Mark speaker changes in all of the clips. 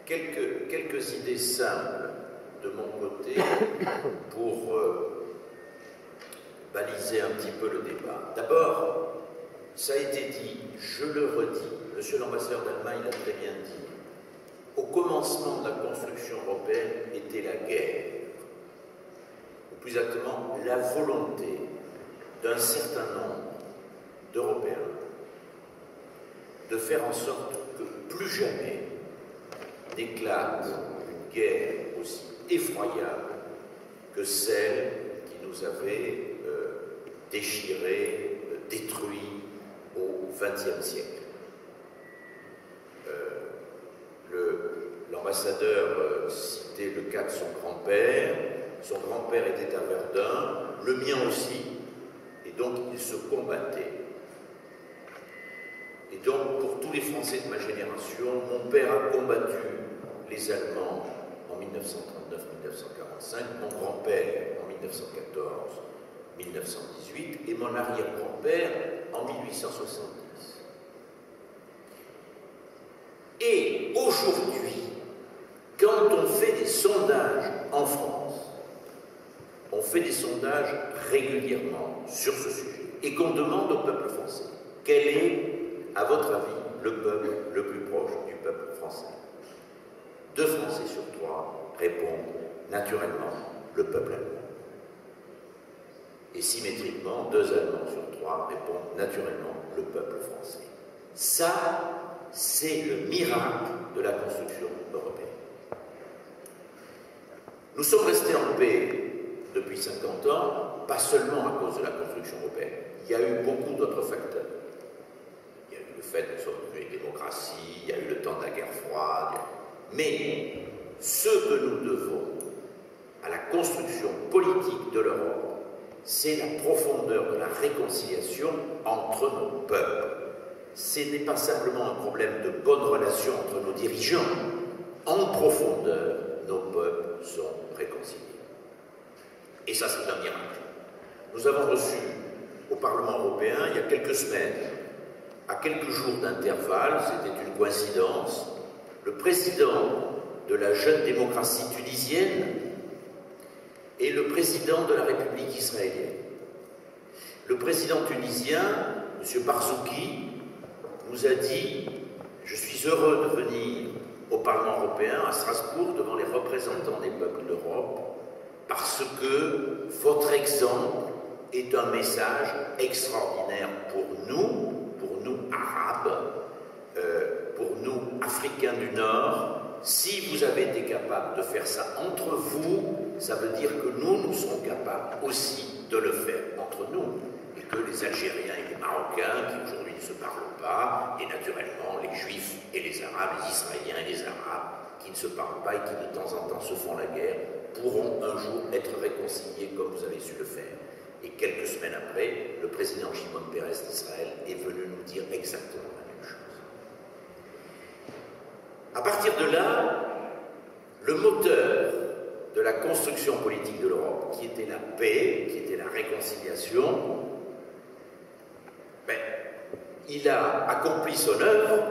Speaker 1: quelques idées simples de mon côté pour baliser un petit peu le débat. D'abord, ça a été dit, je le redis, monsieur l'ambassadeur d'Allemagne l'a très bien dit, au commencement de la construction européenne était la guerre, ou plus exactement la volonté d'un certain nombre d'Européens de faire en sorte que plus jamais n'éclate une guerre aussi effroyable que celle qui nous avait déchirés, détruits au XXe siècle. L'ambassadeur citait le cas de son grand-père. Son grand-père était à Verdun, le mien aussi, et donc ils se combattaient. Et donc, pour tous les Français de ma génération, mon père a combattu les Allemands en 1939-1945, mon grand-père en 1914-1918 et mon arrière-grand-père en 1870. Et aujourd'hui, quand on fait des sondages en France, on fait des sondages régulièrement sur ce sujet et qu'on demande au peuple français quel est, à votre avis, le peuple le plus proche du peuple français. 2 Français sur 3 répondent naturellement le peuple allemand. Et symétriquement, 2 Allemands sur 3 répondent naturellement le peuple français. Ça, c'est le miracle de la construction européenne. Nous sommes restés en paix depuis 50 ans, pas seulement à cause de la construction européenne. Il y a eu beaucoup d'autres facteurs. Il y a eu le fait que nous sommes devenus une démocratie, il y a eu le temps de la guerre froide. Mais ce que nous devons à la construction politique de l'Europe, c'est la profondeur de la réconciliation entre nos peuples. Ce n'est pas simplement un problème de bonne relation entre nos dirigeants. En profondeur, nos peuples sont réconciliés. Et ça, c'est un miracle. Nous avons reçu au Parlement européen, il y a quelques semaines, à quelques jours d'intervalle, c'était une coïncidence, le président de la jeune démocratie tunisienne et le président de la République israélienne. Le président tunisien, M. Barzouki, nous a dit « Je suis heureux de venir au Parlement européen, à Strasbourg, devant les représentants des peuples d'Europe, parce que votre exemple est un message extraordinaire pour nous Arabes, pour nous Africains du Nord. Si vous avez été capable de faire ça entre vous, ça veut dire que nous serons capables aussi de le faire entre nous. Et que les Algériens et les Marocains, qui aujourd'hui ne se parlent pas, et naturellement les Juifs et les Arabes, les Israéliens et les Arabes, qui ne se parlent pas et qui de temps en temps se font la guerre, pourront un jour être réconciliés comme vous avez su le faire. Et quelques semaines après, le président Shimon Peres d'Israël est venu nous dire exactement la même chose. À partir de là, le moteur de la construction politique de l'Europe, qui était la paix, qui était la réconciliation, il a accompli son œuvre.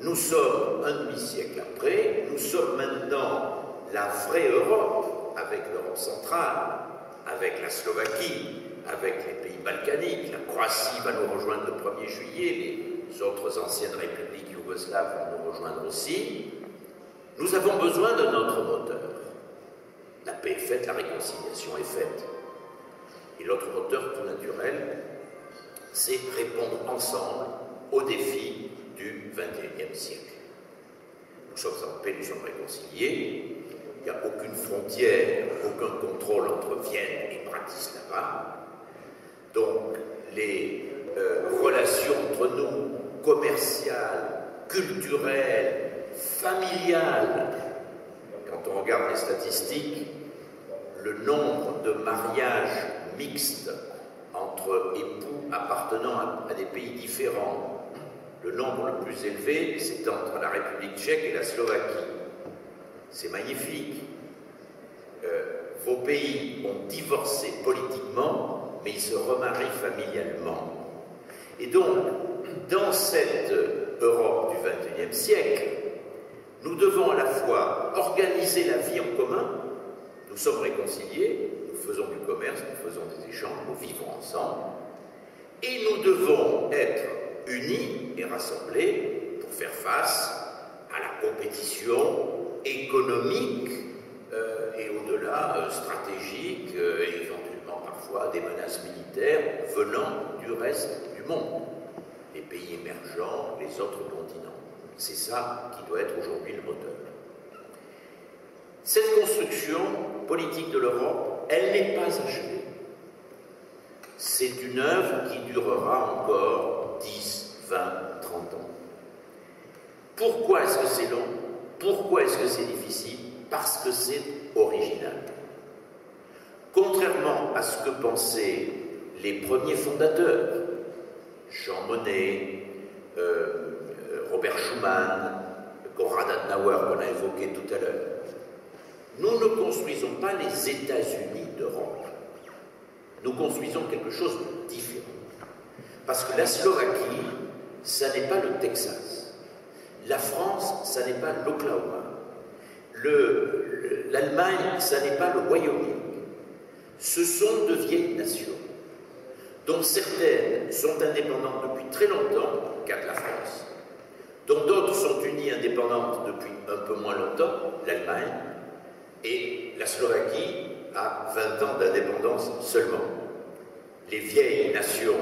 Speaker 1: Nous sommes un demi-siècle après, nous sommes maintenant la vraie Europe, avec l'Europe centrale, avec la Slovaquie, avec les pays balkaniques. La Croatie va nous rejoindre le 1er juillet, les autres anciennes républiques yougoslaves vont nous rejoindre aussi. Nous avons besoin d'un autre moteur. La paix est faite, la réconciliation est faite. Et l'autre moteur tout naturel, c'est répondre ensemble aux défis du XXIe siècle. Nous sommes en paix, nous sommes réconciliés. Il n'y a aucune frontière, aucun contrôle entre Vienne et Bratislava. Donc, les relations entre nous, commerciales, culturelles, familiales, quand on regarde les statistiques, le nombre de mariages mixtes entre époux appartenant à des pays différents, le nombre le plus élevé, c'est entre la République tchèque et la Slovaquie. C'est magnifique. Vos pays ont divorcé politiquement, mais ils se remarient familialement. Et donc, dans cette Europe du XXIe siècle, Nous devons à la fois organiser la vie en commun, nous sommes réconciliés, nous faisons du commerce, nous faisons des échanges, nous vivons ensemble, et nous devons être unis et rassemblés pour faire face à la compétition économique et au-delà stratégique, et éventuellement parfois des menaces militaires venant du reste du monde, les pays émergents, les autres continents. C'est ça qui doit être aujourd'hui le moteur. Cette construction politique de l'Europe, elle n'est pas achevée. C'est une œuvre qui durera encore 10, 20, 30 ans. Pourquoi est-ce que c'est long? Pourquoi est-ce que c'est difficile? Parce que c'est original. Contrairement à ce que pensaient les premiers fondateurs, Jean Monnet, Robert Schuman, Konrad Adenauer qu'on a évoqué tout à l'heure, nous ne construisons pas les États-Unis d'Europe. Nous construisons quelque chose de différent. Parce que la Slovaquie, ça n'est pas le Texas. La France, ça n'est pas l'Oklahoma. L'Allemagne, ça n'est pas le Wyoming. Ce sont de vieilles nations, dont certaines sont indépendantes depuis très longtemps, cas de la France, dont d'autres sont unies indépendantes depuis un peu moins longtemps, l'Allemagne, et la Slovaquie a 20 ans d'indépendance seulement. Les vieilles nations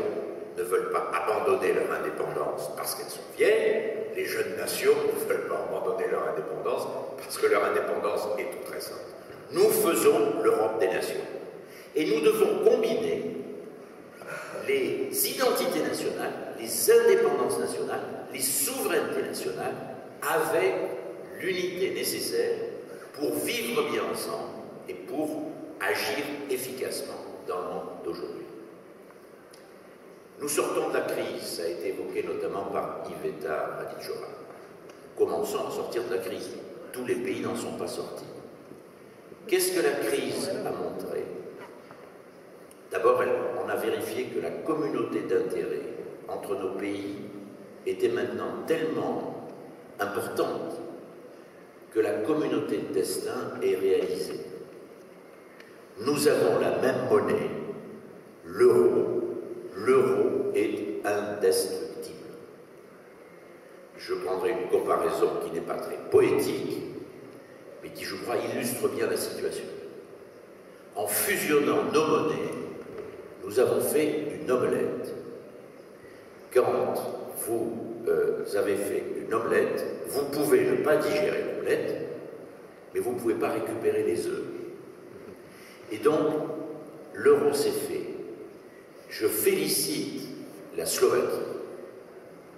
Speaker 1: ne veulent pas abandonner leur indépendance parce qu'elles sont vieilles, les jeunes nations ne veulent pas abandonner leur indépendance parce que leur indépendance est toute récente. Nous faisons l'Europe des nations. Et nous devons combiner les identités nationales, les indépendances nationales, les souverainetés nationales avec l'unité nécessaire pour vivre bien ensemble et pour agir efficacement dans le monde d'aujourd'hui. Nous sortons de la crise, ça a été évoqué notamment par Iveta Radičová. Commençons à sortir de la crise. Tous les pays n'en sont pas sortis. Qu'est-ce que la crise a montré? D'abord, on a vérifié que la communauté d'intérêt entre nos pays était maintenant tellement importante que la communauté de destin est réalisée. Nous avons la même monnaie, l'euro. L'euro est indestructible. Je prendrai une comparaison qui n'est pas très poétique, mais qui, je crois, illustre bien la situation. En fusionnant nos monnaies, nous avons fait une omelette. Quand vous avez fait une omelette, vous pouvez ne pas digérer l'omelette, mais vous ne pouvez pas récupérer les œufs. Et donc, l'euro s'est fait. Je félicite la Slovaquie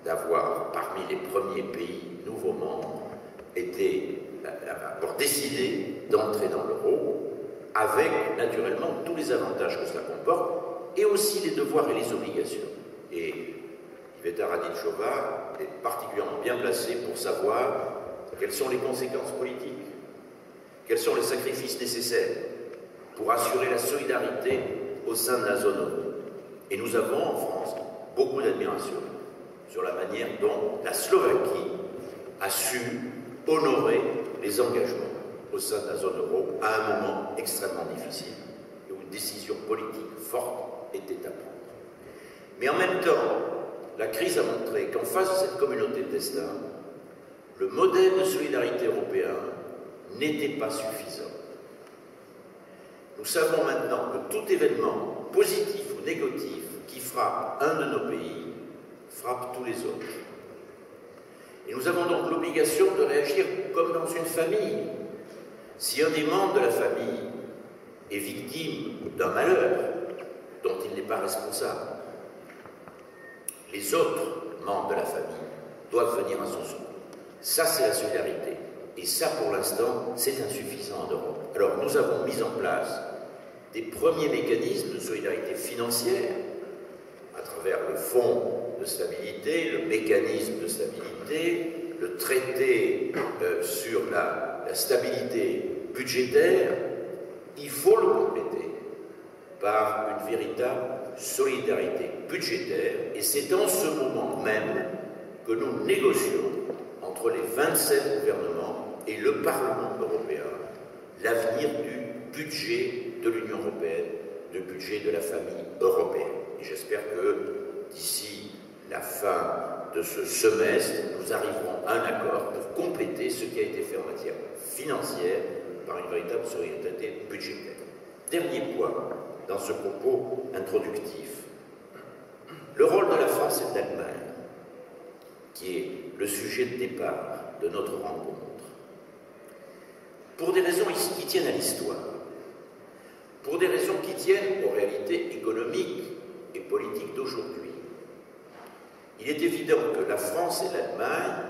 Speaker 1: d'avoir, parmi les premiers pays nouveaux membres, avoir décidé d'entrer dans l'euro, avec naturellement tous les avantages que cela comporte, et aussi les devoirs et les obligations. Et Iveta Radičová est particulièrement bien placée pour savoir quelles sont les conséquences politiques, quels sont les sacrifices nécessaires pour assurer la solidarité au sein de la zone euro. Et nous avons en France beaucoup d'admiration sur la manière dont la Slovaquie a su honorer les engagements au sein de la zone euro à un moment extrêmement difficile et où une décision politique forte était à prendre. Mais en même temps, la crise a montré qu'en face de cette communauté de destin, le modèle de solidarité européen n'était pas suffisant. Nous savons maintenant que tout événement, positif ou négatif, qui frappe un de nos pays, frappe tous les autres. Et nous avons donc l'obligation de réagir comme dans une famille. Si un des membres de la famille est victime d'un malheur dont il n'est pas responsable, les autres membres de la famille doivent venir à son secours. Ça, c'est la solidarité. Et ça, pour l'instant, c'est insuffisant en Europe. Alors, nous avons mis en place des premiers mécanismes de solidarité financière à travers le fonds de stabilité, le mécanisme de stabilité, le traité sur la stabilité budgétaire. Il faut le compléter par une véritable solidarité budgétaire, et c'est en ce moment même que nous négocions en entre les 27 gouvernements et le Parlement européen l'avenir du budget de l'Union européenne, du budget de la famille européenne. Et j'espère que d'ici la fin de ce semestre, nous arriverons à un accord pour compléter ce qui a été fait en matière financière par une véritable solidarité budgétaire. Dernier point dans ce propos introductif, le rôle de la France et de l'Allemagne, qui est le sujet de départ de notre rencontre. Pour des raisons qui tiennent à l'histoire, pour des raisons qui tiennent aux réalités économiques et politiques d'aujourd'hui, il est évident que la France et l'Allemagne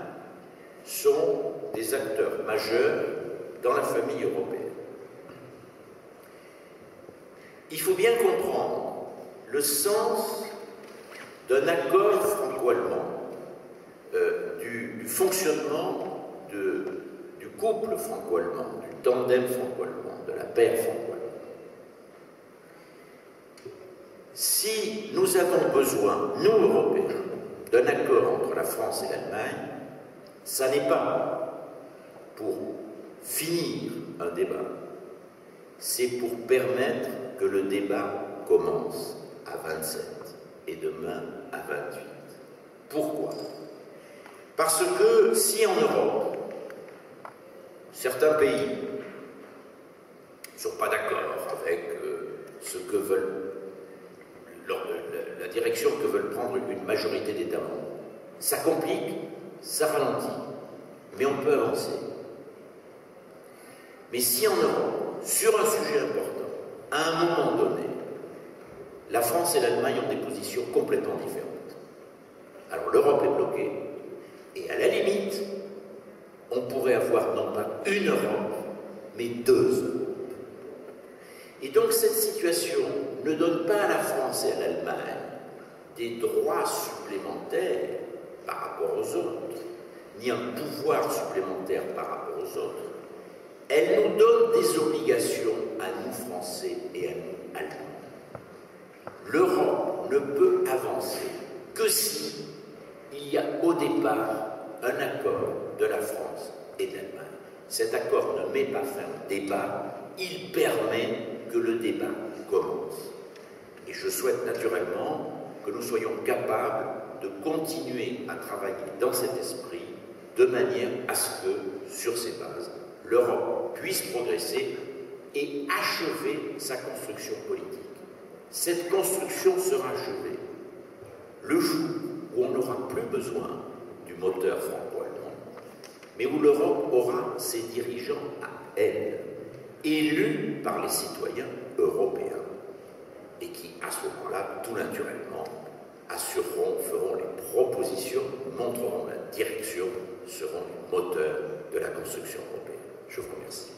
Speaker 1: sont des acteurs majeurs dans la famille européenne. Il faut bien comprendre le sens d'un accord franco-allemand, du fonctionnement du couple franco-allemand, du tandem franco-allemand, de la paire franco-allemande. Si nous avons besoin, nous Européens, d'un accord entre la France et l'Allemagne, ça n'est pas pour finir un débat, c'est pour permettre que le débat commence à 27 et demain à 28. Pourquoi? Parce que si en Europe, certains pays ne sont pas d'accord avec ce que veulent, la direction que veulent prendre une majorité d'États membres, ça complique, ça ralentit, mais on peut avancer. Mais si en Europe, sur un sujet important, à un moment donné, la France et l'Allemagne ont des positions complètement différentes, alors l'Europe est bloquée, et à la limite, on pourrait avoir non pas une Europe, mais deux Europes. Et donc cette situation ne donne pas à la France et à l'Allemagne des droits supplémentaires par rapport aux autres, ni un pouvoir supplémentaire par rapport aux autres. Elle nous donne des obligations à nous Français et à nous Allemands. L'Europe ne peut avancer que si il y a au départ un accord de la France et de l'Allemagne. Cet accord ne met pas fin au débat, il permet que le débat commence. Et je souhaite naturellement que nous soyons capables de continuer à travailler dans cet esprit de manière à ce que, sur ces bases, l'Europe puisse progresser et achever sa construction politique. Cette construction sera achevée le jour où on n'aura plus besoin du moteur franco-allemand, mais où l'Europe aura ses dirigeants à elle, élus par les citoyens européens, et qui, à ce moment-là, tout naturellement, assureront, feront les propositions, montreront la direction, seront les moteurs de la construction européenne. Je vous remercie.